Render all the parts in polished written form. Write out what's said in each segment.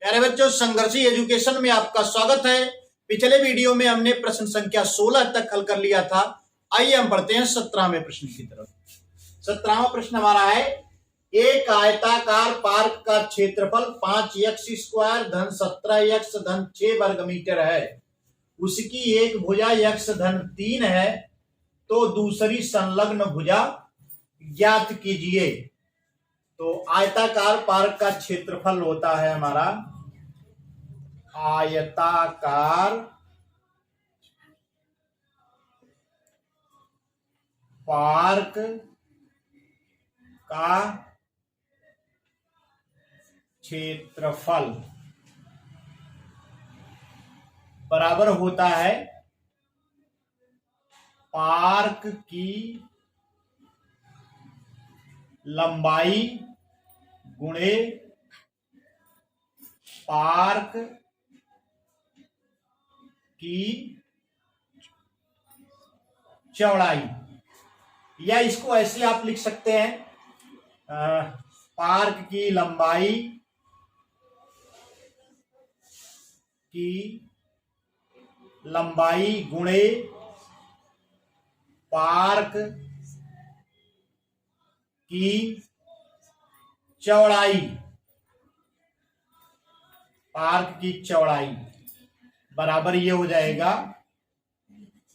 प्यारे बच्चों, संघर्षी एजुकेशन में आपका स्वागत है। पिछले वीडियो में हमने प्रश्न संख्या 16 तक हल कर लिया था। आइए हम बढ़ते हैं 17वें प्रश्न की तरफ। 17वां प्रश्न हमारा है, एक आयताकार पार्क का क्षेत्रफल 5x² धन 17x धन 6 वर्ग मीटर है। उसकी एक भुजा x धन 3 है, तो दूसरी संलग्न भुजा ज्ञात कीजिए। तो आयताकार पार्क का क्षेत्रफल होता है हमारा, आयताकार पार्क का क्षेत्रफल बराबर होता है पार्क की लंबाई गुणे पार्क की चौड़ाई, या इसको ऐसे आप लिख सकते हैं, पार्क की लंबाई गुणे पार्क की चौड़ाई, पार्क की चौड़ाई बराबर ये हो जाएगा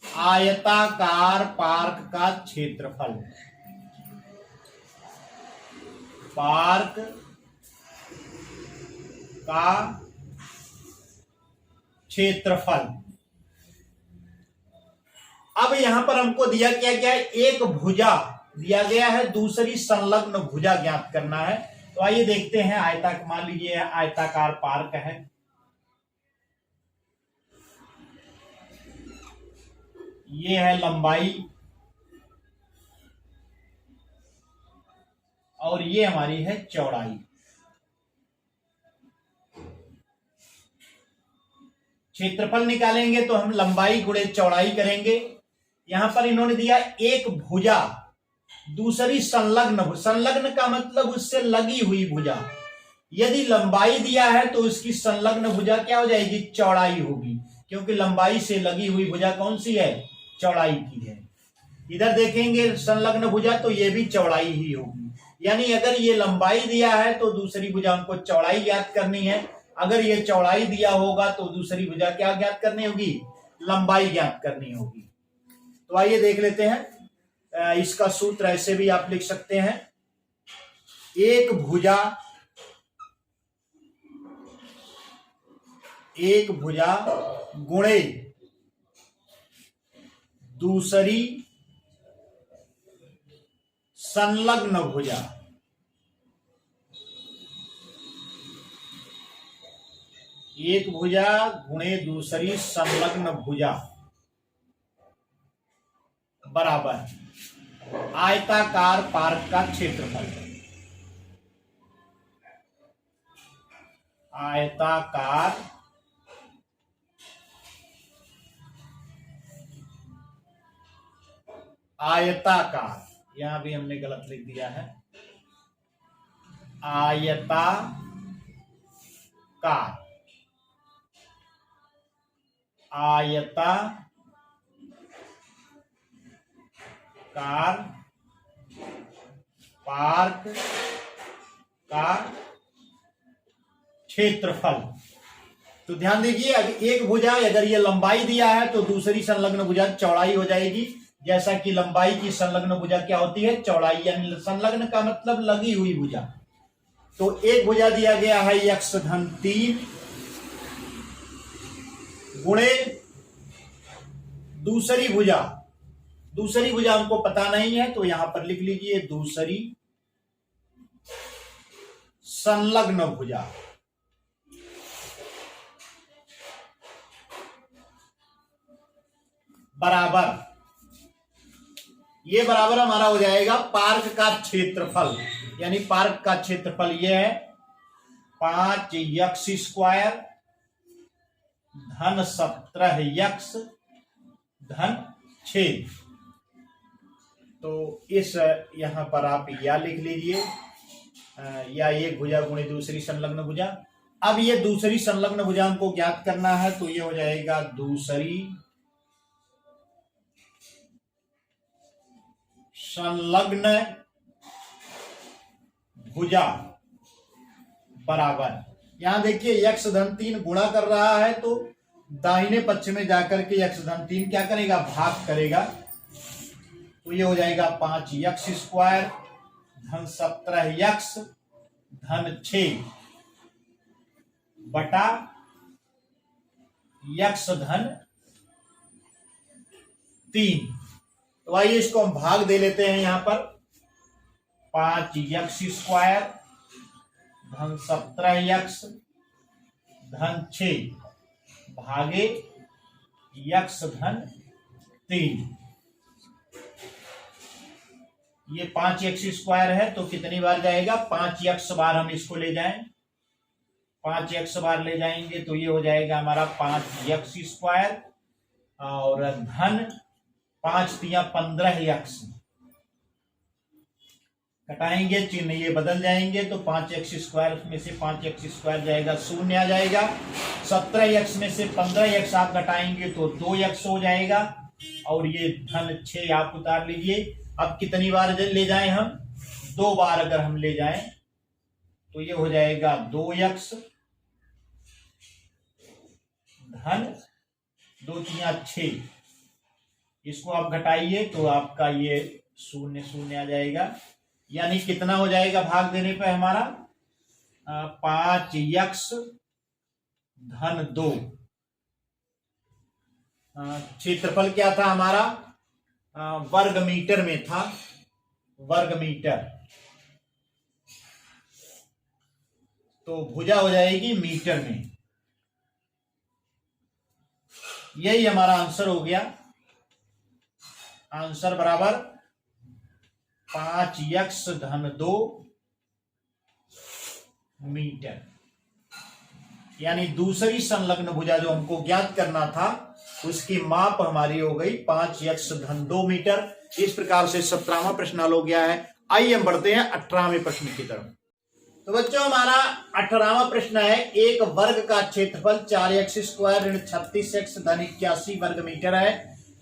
आयताकार पार्क का क्षेत्रफल। पार्क का क्षेत्रफल। अब यहां पर हमको दिया क्या क्या है, एक भुजा दिया गया है, दूसरी संलग्न भुजा ज्ञात करना है। तो आइए देखते हैं। मान लीजिए आयताकार पार्क है, ये है लंबाई और ये हमारी है चौड़ाई। क्षेत्रफल निकालेंगे तो हम लंबाई गुणे चौड़ाई करेंगे। यहां पर इन्होंने दिया एक भुजा, दूसरी संलग्न। संलग्न का मतलब उससे लगी हुई भुजा। यदि लंबाई दिया है तो उसकी संलग्न भुजा क्या हो जाएगी, चौड़ाई होगी, क्योंकि लंबाई से लगी हुई भुजा कौन सी है, चौड़ाई की है। इधर देखेंगे संलग्न भुजा, तो ये भी चौड़ाई ही होगी। यानी अगर ये लंबाई दिया है तो दूसरी भुजा हमको चौड़ाई ज्ञात करनी है। अगर ये चौड़ाई दिया होगा तो दूसरी भुजा क्या ज्ञात करनी होगी, लंबाई ज्ञात करनी होगी। तो आइए देख लेते हैं। इसका सूत्र ऐसे भी आप लिख सकते हैं, एक भुजा गुणे दूसरी संलग्न भुजा। एक भुजा गुणे दूसरी संलग्न भुजा बराबर आयताकार पार्क का क्षेत्रफल। आयताकार यहां भी हमने गलत लिख दिया है, आयताकार पार्क का क्षेत्रफल। तो ध्यान दीजिए, एक भुजा अगर ये लंबाई दिया है तो दूसरी संलग्न भुजा चौड़ाई हो जाएगी। जैसा कि लंबाई की संलग्न भुजा क्या होती है, चौड़ाई। यानी संलग्न का मतलब लगी हुई भुजा। तो एक भुजा दिया गया है x धन 3 गुणे दूसरी भुजा हमको पता नहीं है, तो यहां पर लिख लीजिए दूसरी संलग्न भुजा बराबर, ये बराबर हमारा हो जाएगा पार्क का क्षेत्रफल। यानी पार्क का क्षेत्रफल ये है 5x² धन 17x धन 6। तो इस यहां पर आप या लिख लीजिए, या एक भुजा गुणे दूसरी संलग्न भुजा। अब ये दूसरी संलग्न भुजाओं को ज्ञात करना है, तो ये हो जाएगा दूसरी संलग्न भुजा बराबर, यहां देखिए x धन 3 गुणा कर रहा है, तो दाहिने पक्ष में जाकर के x धन 3 क्या करेगा, भाग करेगा। तो ये हो जाएगा 5x स्क्वायर धन 17x धन 6 बटा x धन 3। तो आइए इसको हम भाग दे लेते हैं। यहां पर 5x स्क्वायर धन 17x धन 6 भागे x धन 3। ये 5x स्क्वायर है, तो कितनी बार जाएगा, 5x बार हम इसको ले जाएं, 5x बार ले जाएंगे तो ये हो जाएगा हमारा 5x स्क्वायर और धन 5 तिया 15x, घटाएंगे चिन्ह ये बदल जाएंगे, तो 5x स्क्वायर में से 5x स्क्वायर जाएगा, शून्य आ जाएगा। 17x में से 15x आप घटाएंगे तो 2x हो जाएगा, और ये धन 6 आप उतार लीजिए। अब कितनी बार ले जाएं हम, 2 बार अगर हम ले जाएं तो ये हो जाएगा 2x धन 2 तिया 6, इसको आप घटाइए तो आपका ये शून्य शून्य आ जाएगा। यानी कितना हो जाएगा भाग देने पे हमारा 5x धन 2। क्षेत्रफल क्या था हमारा, वर्ग मीटर में था, वर्ग मीटर, तो भुजा हो जाएगी मीटर में। यही हमारा आंसर हो गया। आंसर बराबर 5x धन 2 मीटर। यानी दूसरी संलग्न भुजा जो हमको ज्ञात करना था उसकी माप हमारी हो गई 5x धन 2 मीटर। इस प्रकार से 17वां प्रश्न हल हो गया है। आइए हम बढ़ते हैं 18वें प्रश्न की तरफ। तो बच्चों हमारा 18वां प्रश्न है, एक वर्ग का क्षेत्रफल 4x स्क्वायर ऋण 36x धन 81 वर्ग मीटर है,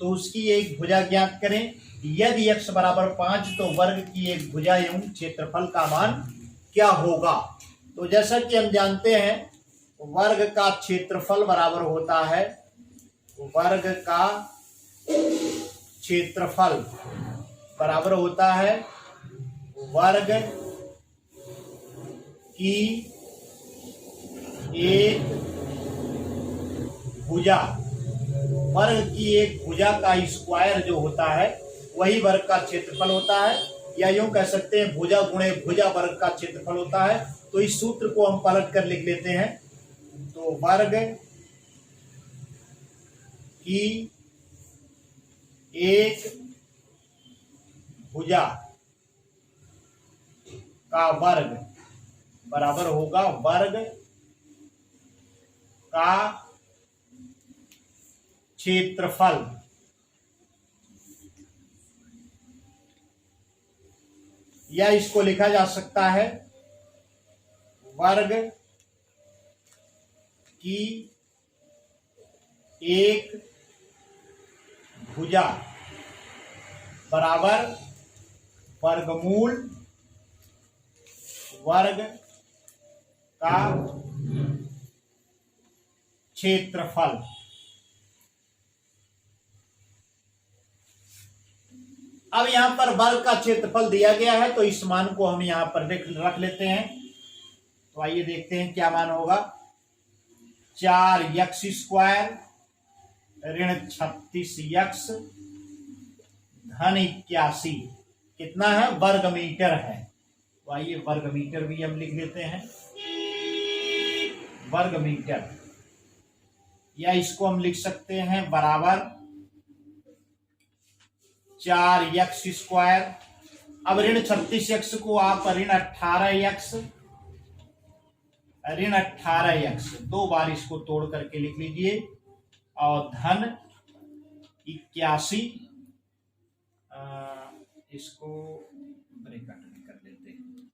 तो उसकी एक भुजा ज्ञात करें। यदि x बराबर 5 तो वर्ग की एक भुजा एवं क्षेत्रफल का मान क्या होगा। तो जैसा कि हम जानते हैं वर्ग का क्षेत्रफल बराबर होता है, वर्ग का क्षेत्रफल बराबर होता है वर्ग की एक भुजा, वर्ग की एक भुजा का स्क्वायर जो होता है वही वर्ग का क्षेत्रफल होता है, या यूं कह सकते हैं भुजा गुणे भुजा वर्ग का क्षेत्रफल होता है। तो इस सूत्र को हम पलट कर लिख लेते हैं। तो वर्ग की एक भुजा का वर्ग बराबर होगा वर्ग का क्षेत्रफल, या इसको लिखा जा सकता है वर्ग की एक भुजा बराबर वर्गमूल वर्ग का क्षेत्रफल। अब यहां पर वर्ग का क्षेत्रफल दिया गया है, तो इस मान को हम यहां पर रख लेते हैं। तो आइए देखते हैं क्या मान होगा। 4x स्क्वायर ऋण 36x धन 81 कितना है, वर्ग मीटर है। तो आइए वर्ग मीटर भी हम लिख लेते हैं, वर्ग मीटर, या इसको हम लिख सकते हैं बराबर 4x स्क्वायर। अब ऋण 36x को आप ऋण 18x 2 बार इसको तोड़ करके लिख लीजिए, और धन 81 इसको ब्रैकेट में कर लेते हैं,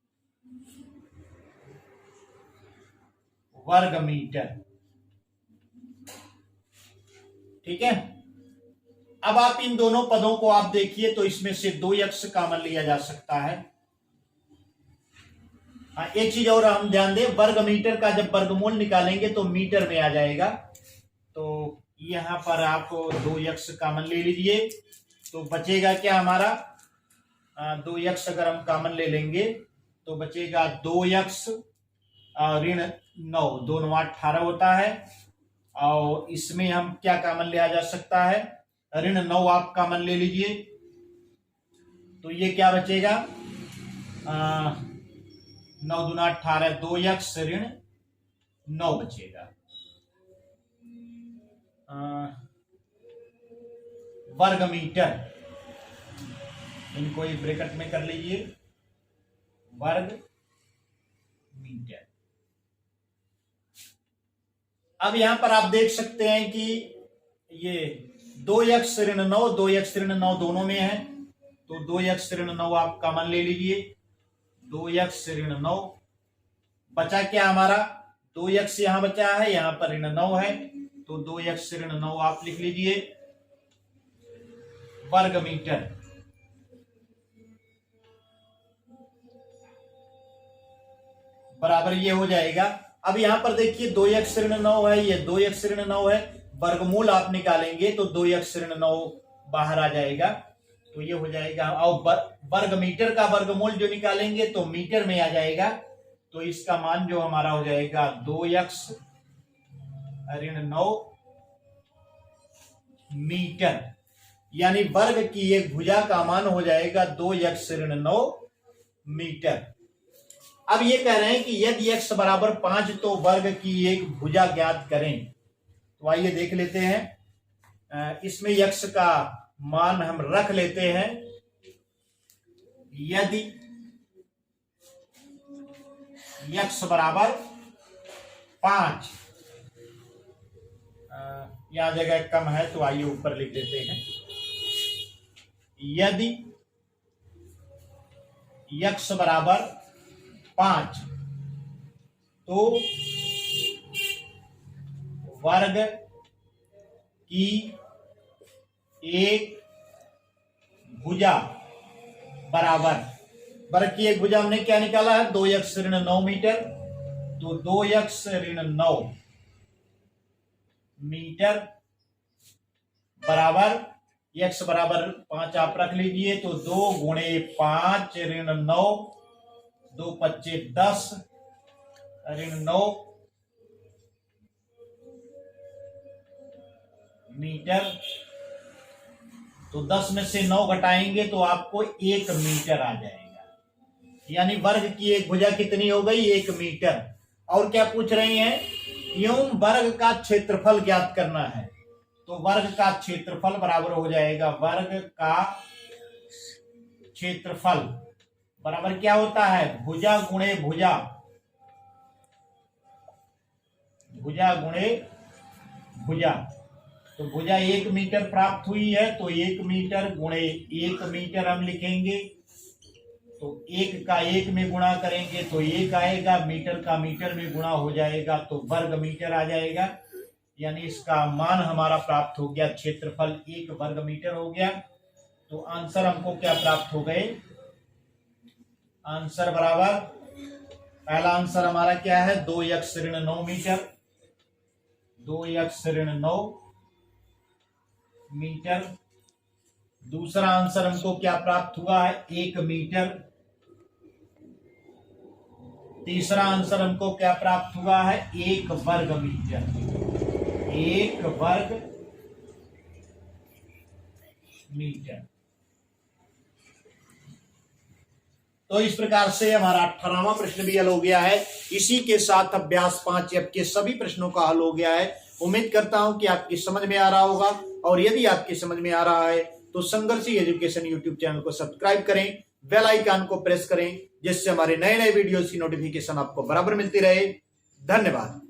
वर्ग मीटर। ठीक है। अब आप इन दोनों पदों को आप देखिए तो इसमें से 2x कॉमन लिया जा सकता है। एक चीज और हम ध्यान दें, वर्ग मीटर का जब वर्गमूल निकालेंगे तो मीटर में आ जाएगा। तो यहां पर आप 2x कॉमन ले लीजिए तो बचेगा क्या हमारा 2x अगर हम कॉमन ले लेंगे तो बचेगा 2x ऋण 9, 2 9 18 होता है। और इसमें हम क्या कॉमन लिया जा सकता है, ऋण 9 आप कॉमन ले लीजिए तो ये क्या बचेगा 9 2 18, 2x ऋण 9 बचेगा। वर्ग मीटर, इनको एक ब्रैकेट में कर लीजिए, वर्ग मीटर। अब यहां पर आप देख सकते हैं कि ये 2x ऋण 9, 2x ऋण 9 दोनों में है तो 2x ऋण 9 आप कॉमन ले लीजिए, 2x ऋण 9 बचा क्या हमारा 2x यहां बचा है, यहां पर ऋण 9 है तो 2x ऋण 9 आप लिख लीजिए वर्ग मीटर। बराबर ये हो जाएगा। अब यहां पर देखिए 2x ऋण 9 है, ये 2x ऋण 9 है, वर्गमूल आप निकालेंगे तो 2x ऋण 9 बाहर आ जाएगा तो ये हो जाएगा। और वर्ग मीटर का वर्गमूल जो निकालेंगे तो मीटर में आ जाएगा तो इसका मान जो हमारा हो जाएगा 2x ऋण 9 मीटर, यानी वर्ग की एक भुजा का मान हो जाएगा 2x ऋण 9 मीटर। अब ये कह रहे हैं कि यदि x बराबर 5 तो वर्ग की एक भुजा ज्ञात करें। तो आइए देख लेते हैं, इसमें x का मान हम रख लेते हैं। यदि x बराबर 5, यहां जगह कम है तो आइए ऊपर लिख देते हैं। यदि x बराबर 5 तो वर्ग की एक भुजा बराबर, वर्ग की एक भुजा हमने क्या निकाला है 2x ऋण 9 मीटर, तो 2x ऋण 9 मीटर बराबर x बराबर 5 आप रख लीजिए तो 2 गुणे 5 ऋण 9, 2 5 10 ऋण 9 मीटर। तो 10 में से 9 घटाएंगे तो आपको 1 मीटर आ जाएगा, यानी वर्ग की एक भुजा कितनी हो गई 1 मीटर। और क्या पूछ रहे हैं, यूं वर्ग का क्षेत्रफल ज्ञात करना है तो वर्ग का क्षेत्रफल बराबर हो जाएगा, वर्ग का क्षेत्रफल बराबर क्या होता है भुजा गुणे भुजा, भुजा गुणे भुजा। तो भुजा 1 मीटर प्राप्त हुई है तो 1 मीटर गुणे 1 मीटर हम लिखेंगे। तो 1 का 1 में गुणा करेंगे तो 1 आएगा, मीटर का मीटर में गुणा हो जाएगा तो वर्ग मीटर आ जाएगा, यानी इसका मान हमारा प्राप्त हो गया, क्षेत्रफल 1 वर्ग मीटर हो गया। तो आंसर हमको क्या प्राप्त हो गए, आंसर बराबर, पहला आंसर हमारा क्या है 2x ऋण 9 मीटर, 2x ऋण 9 मीटर। दूसरा आंसर हमको क्या प्राप्त हुआ है 1 मीटर। तीसरा आंसर हमको क्या प्राप्त हुआ है 1 वर्ग मीटर, 1 वर्ग मीटर। तो इस प्रकार से हमारा 18वां प्रश्न भी हल हो गया है। इसी के साथ अभ्यास 5 के सभी प्रश्नों का हल हो गया है। उम्मीद करता हूं कि आपकी समझ में आ रहा होगा, और यदि आपकी समझ में आ रहा है तो संघर्षी एजुकेशन यूट्यूब चैनल को सब्सक्राइब करें, बेल आइकन को प्रेस करें, जिससे हमारे नए नए वीडियोस की नोटिफिकेशन आपको बराबर मिलती रहे। धन्यवाद।